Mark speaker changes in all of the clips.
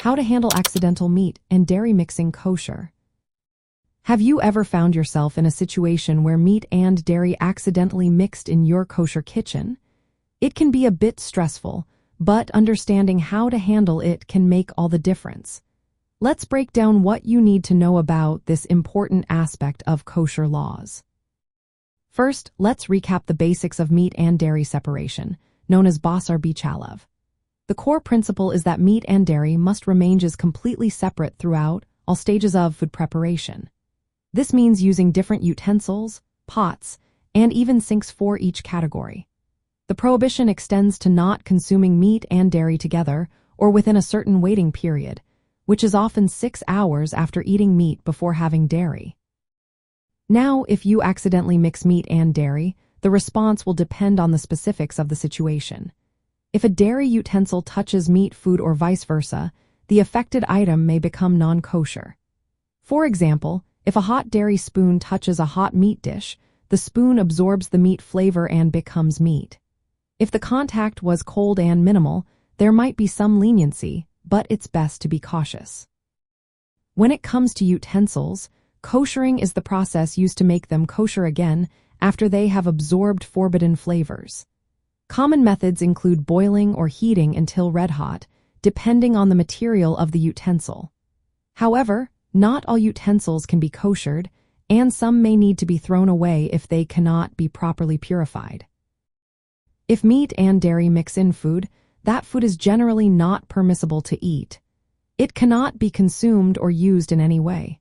Speaker 1: How to handle accidental meat and dairy mixing kosher. Have you ever found yourself in a situation where meat and dairy accidentally mixed in your kosher kitchen? It can be a bit stressful, but understanding how to handle it can make all the difference. Let's break down what you need to know about this important aspect of kosher laws. First, let's recap the basics of meat and dairy separation, known as Basar B'chalav. The core principle is that meat and dairy must remain as completely separate throughout all stages of food preparation. This means using different utensils, pots, and even sinks for each category. The prohibition extends to not consuming meat and dairy together or within a certain waiting period, which is often 6 hours after eating meat before having dairy. Now, if you accidentally mix meat and dairy, the response will depend on the specifics of the situation. If a dairy utensil touches meat food or vice versa, the affected item may become non-kosher. For example, if a hot dairy spoon touches a hot meat dish, the spoon absorbs the meat flavor and becomes meat. If the contact was cold and minimal, there might be some leniency, but it's best to be cautious. When it comes to utensils, koshering is the process used to make them kosher again after they have absorbed forbidden flavors. Common methods include boiling or heating until red hot, depending on the material of the utensil. However, not all utensils can be koshered, and some may need to be thrown away if they cannot be properly purified. If meat and dairy mix in food, that food is generally not permissible to eat. It cannot be consumed or used in any way.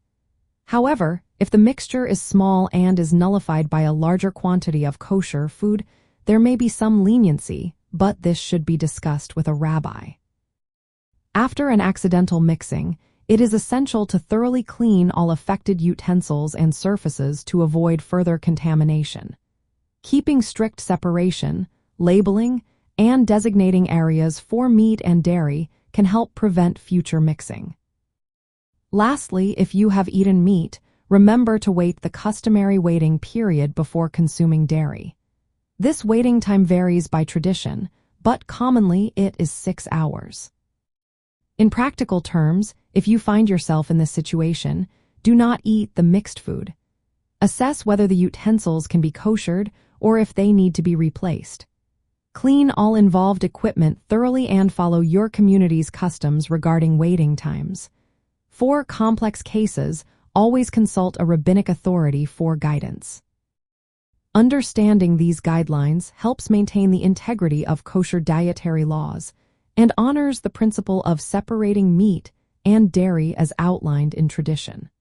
Speaker 1: However, if the mixture is small and is nullified by a larger quantity of kosher food, there may be some leniency, but this should be discussed with a rabbi. After an accidental mixing, it is essential to thoroughly clean all affected utensils and surfaces to avoid further contamination. Keeping strict separation, labeling, and designating areas for meat and dairy can help prevent future mixing. Lastly, if you have eaten meat, remember to wait the customary waiting period before consuming dairy. This waiting time varies by tradition, but commonly it is 6 hours. In practical terms, if you find yourself in this situation, do not eat the mixed food. Assess whether the utensils can be koshered or if they need to be replaced. Clean all involved equipment thoroughly and follow your community's customs regarding waiting times. For complex cases, always consult a rabbinic authority for guidance. Understanding these guidelines helps maintain the integrity of kosher dietary laws and honors the principle of separating meat and dairy as outlined in tradition.